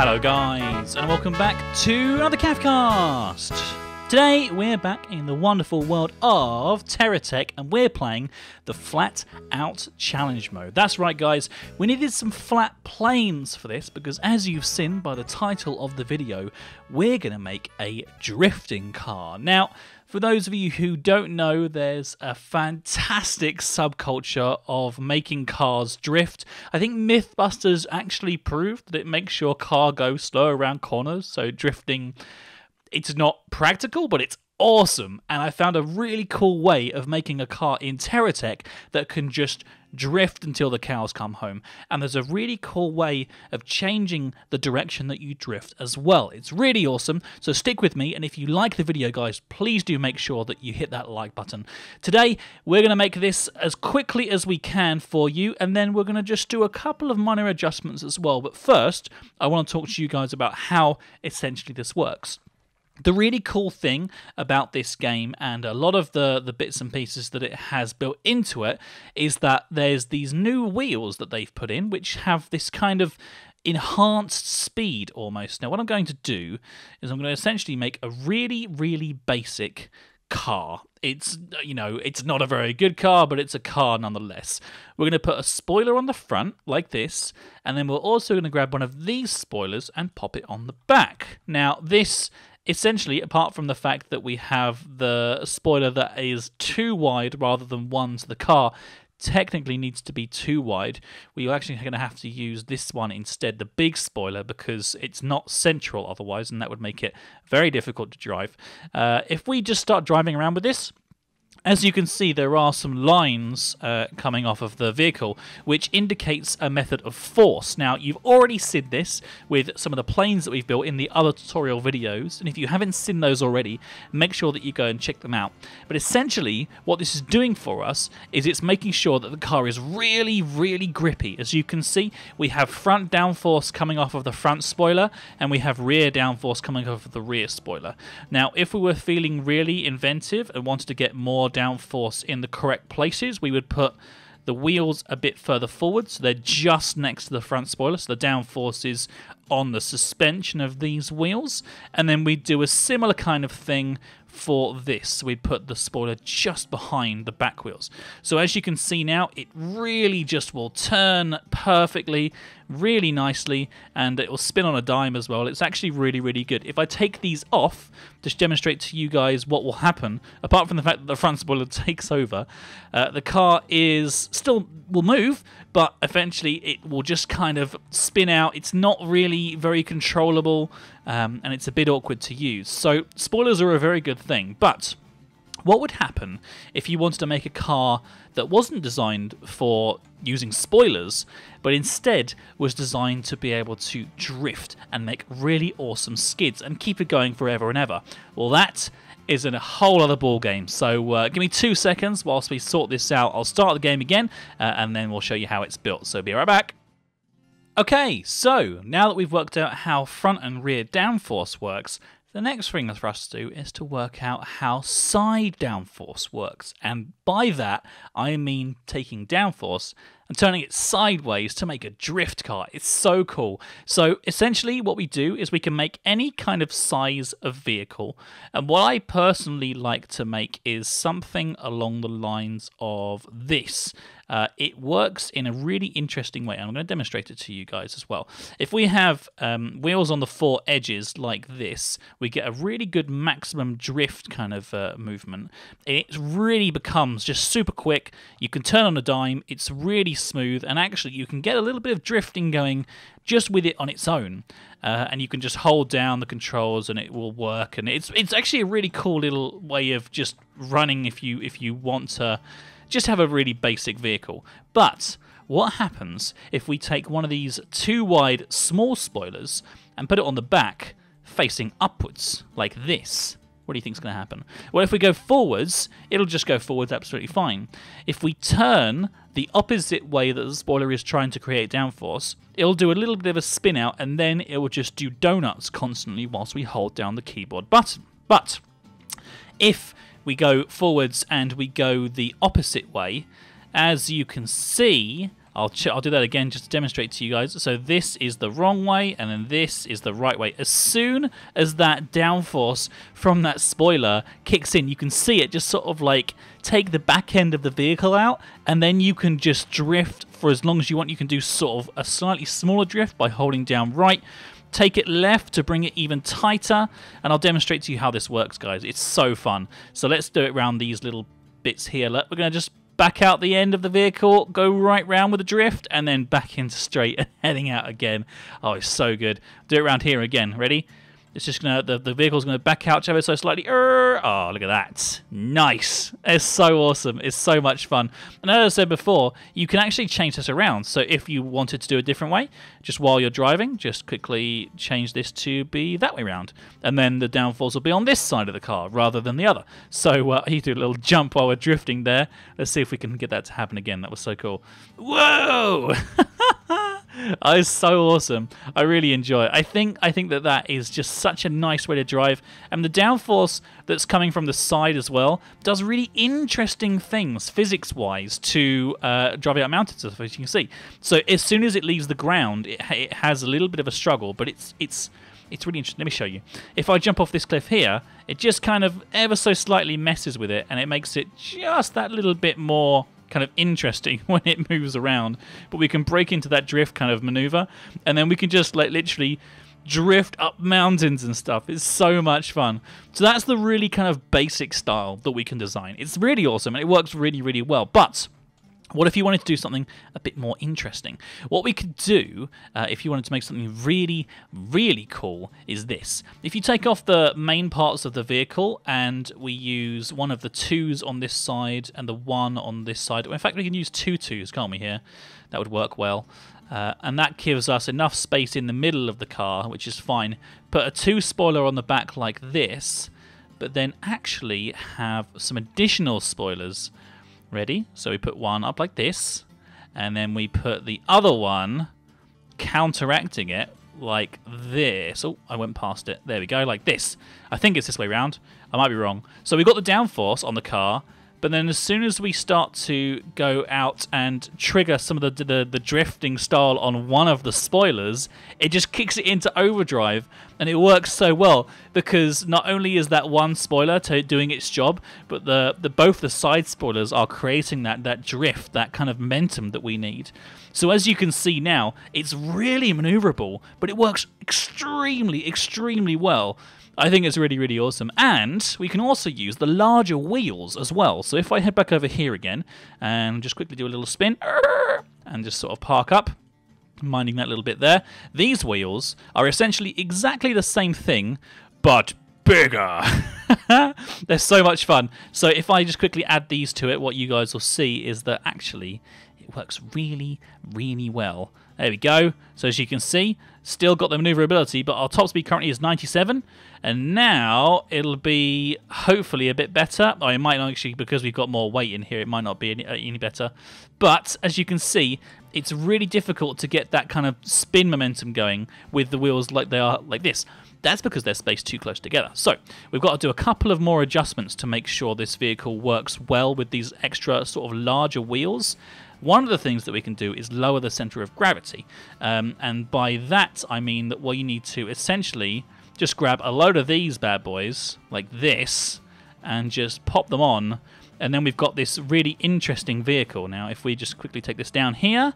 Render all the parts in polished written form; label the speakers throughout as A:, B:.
A: Hello guys, and welcome back to another Cavcast! Today we're back in the wonderful world of TerraTech and we're playing the Flat Out Challenge mode. That's right guys, we needed some flat planes for this because as you've seen by the title of the video, we're going to make a drifting car. Now, for those of you who don't know, there's a fantastic subculture of making cars drift. I think Mythbusters actually proved that it makes your car go slow around corners, so drifting, it's not practical, but it's awesome. And I found a really cool way of making a car in TerraTech that can just drift until the cows come home. And there's a really cool way of changing the direction that you drift as well. It's really awesome, so stick with me, and if you like the video guys, please do make sure that you hit that like button. Today we're going to make this as quickly as we can for you, and then we're going to just do a couple of minor adjustments as well. But first I want to talk to you guys about how essentially this works. The really cool thing about this game, and a lot of the bits and pieces that it has built into it, is that there's these new wheels that they've put in which have this kind of enhanced speed almost. Now what I'm going to do is I'm going to essentially make a really basic car. It's, you know, it's not a very good car, but it's a car nonetheless. We're going to put a spoiler on the front like this, and then we're also going to grab one of these spoilers and pop it on the back. Now this, essentially, apart from the fact that we have the spoiler that is too wide rather than one, so the car technically needs to be too wide, we're actually going to have to use this one instead, the big spoiler, because it's not central otherwise, and that would make it very difficult to drive. If we just start driving around with this, as you can see, there are some lines coming off of the vehicle, which indicates a method of force. Now, you've already seen this with some of the planes that we've built in the other tutorial videos, and if you haven't seen those already, make sure that you go and check them out. But essentially, what this is doing for us is it's making sure that the car is really grippy. As you can see, we have front downforce coming off of the front spoiler, and we have rear downforce coming off of the rear spoiler. Now, if we were feeling really inventive and wanted to get more downforce in the correct places, we would put the wheels a bit further forward, so they're just next to the front spoiler, so the downforce is on the suspension of these wheels, and then we do a similar kind of thing for this. So we'd put the spoiler just behind the back wheels. So as you can see now, it really just will turn perfectly, really nicely, and it will spin on a dime as well. It's actually really good. If I take these off, just demonstrate to you guys what will happen, apart from the fact that the front spoiler takes over, the car is still will move, but eventually it will just kind of spin out. It's not really very controllable, and it's a bit awkward to use. So spoilers are a very good thing, but what would happen if you wanted to make a car that wasn't designed for using spoilers, but instead was designed to be able to drift and make really awesome skids and keep it going forever and ever? Well, that is in a whole other ball game. So give me 2 seconds whilst we sort this out. I'll start the game again, and then we'll show you how it's built. So be right back. Okay, so now that we've worked out how front and rear downforce works, the next thing for us to do is to work out how side downforce works. And by that, I mean taking downforce and turning it sideways to make a drift car. It's so cool. So essentially what we do is we can make any kind of size of vehicle. And what I personally like to make is something along the lines of this. It works in a really interesting way, and I'm going to demonstrate it to you guys as well. If we have wheels on the 4 edges like this, we get a really good maximum drift kind of movement. It really becomes just super quick. You can turn on a dime. It's really smooth, and actually you can get a little bit of drifting going just with it on its own, and you can just hold down the controls and it will work. And it's actually a really cool little way of just running if you want to just have a really basic vehicle. But what happens if we take one of these too wide small spoilers and put it on the back facing upwards like this? What do you think is going to happen? Well, if we go forwards, it'll just go forwards absolutely fine. If we turn the opposite way that the spoiler is trying to create downforce, it'll do a little bit of a spin out, and then it will just do donuts constantly whilst we hold down the keyboard button. But if we go forwards and we go the opposite way, as you can see, I'll do that again just to demonstrate to you guys. So this is the wrong way, and then this is the right way. As soon as that downforce from that spoiler kicks in, you can see it just sort of like take the back end of the vehicle out, and then you can just drift for as long as you want. You can do sort of a slightly smaller drift by holding down right. Take it left to bring it even tighter, and I'll demonstrate to you how this works, guys. It's so fun. So let's do it around these little bits here. Look, we're going to just back out the end of the vehicle, go right round with a drift, and then back into straight and heading out again. Oh, it's so good. Do it around here again. Ready? It's just gonna the vehicle's gonna back out ever so slightly. Oh, look at that! Nice. It's so awesome. It's so much fun. And as I said before, you can actually change this around. So if you wanted to do a different way, just while you're driving, just quickly change this to be that way round, and then the downforce will be on this side of the car rather than the other. So you do a little jump while we're drifting there. Let's see if we can get that to happen again. That was so cool. Whoa! Oh, it's so awesome. I really enjoy it. I think that is just such a nice way to drive, and the downforce that's coming from the side as well does really interesting things physics-wise to driving out mountains, as you can see. So as soon as it leaves the ground, it has a little bit of a struggle, but it's really interesting. Let me show you. If I jump off this cliff here, it just kind of ever so slightly messes with it, and it makes it just that little bit more kind of interesting when it moves around. But we can break into that drift kind of maneuver, and then we can just like literally drift up mountains and stuff. It's so much fun. So that's the really kind of basic style that we can design. It's really awesome, and it works really, really well. But what if you wanted to do something a bit more interesting? What we could do, if you wanted to make something really, really cool, is this. If you take off the main parts of the vehicle and we use one of the 2s on this side and the 1 on this side. In fact, we can use 2 2s, can't we, here? That would work well. And that gives us enough space in the middle of the car, which is fine. Put a 2 spoiler on the back like this, but then actually have some additional spoilers. Ready? So we put one up like this, and then we put the other one counteracting it like this. Oh, I went past it. There we go, like this. I think it's this way around. I might be wrong. So we've got the downforce on the car, but then as soon as we start to go out and trigger some of the drifting style on one of the spoilers, it just kicks it into overdrive, and it works so well because not only is that one spoiler doing its job, but both the side spoilers are creating that drift, that kind of momentum that we need. So as you can see now, it's really maneuverable, but it works extremely, extremely well. I think it's really, really awesome. And we can also use the larger wheels as well. So if I head back over here again and just quickly do a little spin and just sort of park up, minding that little bit there, these wheels are essentially exactly the same thing, but bigger. They're so much fun. So if I just quickly add these to it, what you guys will see is that actually it works really, really well. There we go. So as you can see, still got the maneuverability, but our top speed currently is 97, and now it'll be hopefully a bit better. Oh, it might not actually, because we've got more weight in here, it might not be any better. But as you can see, it's really difficult to get that kind of spin momentum going with the wheels like they are like this. That's because they're spaced too close together. So we've got to do a couple of more adjustments to make sure this vehicle works well with these extra sort of larger wheels. One of the things that we can do is lower the center of gravity. And by that, I mean that you need to essentially just grab a load of these bad boys, like this, and just pop them on. And then we've got this really interesting vehicle. Now, if we just quickly take this down here,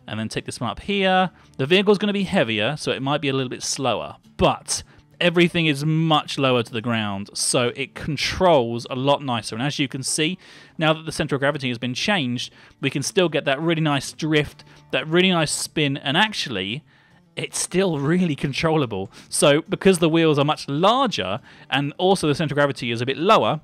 A: and then take this one up here, the vehicle's going to be heavier, so it might be a little bit slower. But everything is much lower to the ground, so it controls a lot nicer. And as you can see, now that the center of gravity has been changed, we can still get that really nice drift, that really nice spin, and actually, it's still really controllable. So because the wheels are much larger, and also the center of gravity is a bit lower,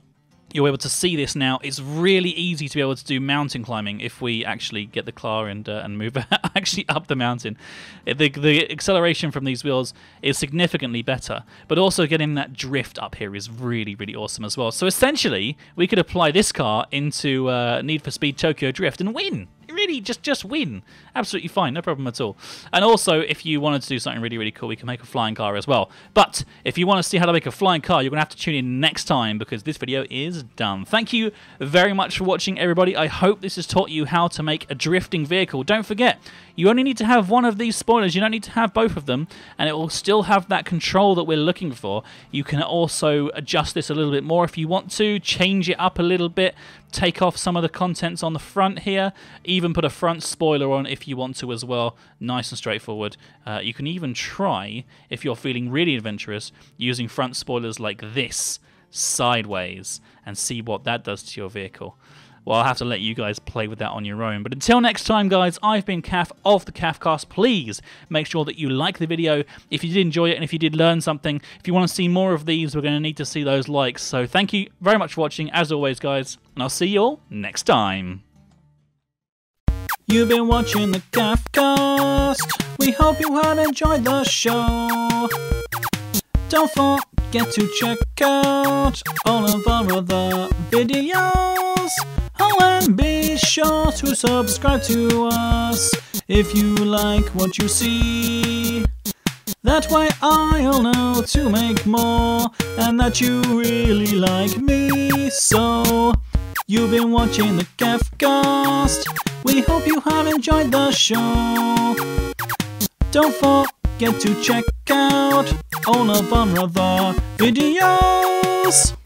A: you're able to see this now. It's really easy to be able to do mountain climbing if we actually get the car and move actually up the mountain. The acceleration from these wheels is significantly better, but also getting that drift up here is really, really awesome as well. So essentially, we could apply this car into Need for Speed Tokyo Drift and win. really just win. Absolutely fine, no problem at all. And also, if you wanted to do something really, really cool, we can make a flying car as well. But if you want to see how to make a flying car, you're going to have to tune in next time because this video is done. Thank you very much for watching, everybody. I hope this has taught you how to make a drifting vehicle. Don't forget, you only need to have one of these spoilers. You don't need to have both of them, and it will still have that control that we're looking for. You can also adjust this a little bit more if you want to, change it up a little bit, take off some of the contents on the front here, even put a front spoiler on if you want to as well. Nice and straightforward. You can even try, if you're feeling really adventurous, using front spoilers like this sideways and see what that does to your vehicle. Well, I'll have to let you guys play with that on your own. But until next time, guys, I've been Caf of the Cafcast. Please make sure that you like the video if you did enjoy it and if you did learn something. If you want to see more of these, we're going to need to see those likes. So thank you very much for watching, as always, guys, and I'll see you all next time. You've been watching the Cafcast. We hope you have enjoyed the show. Don't forget to check out all of our other videos. Oh, and be sure to subscribe to us if you like what you see. That way I'll know to make more and that you really like me. So, you've been watching the Cafcast. We hope you have enjoyed the show. Don't forget to check out all of our other videos.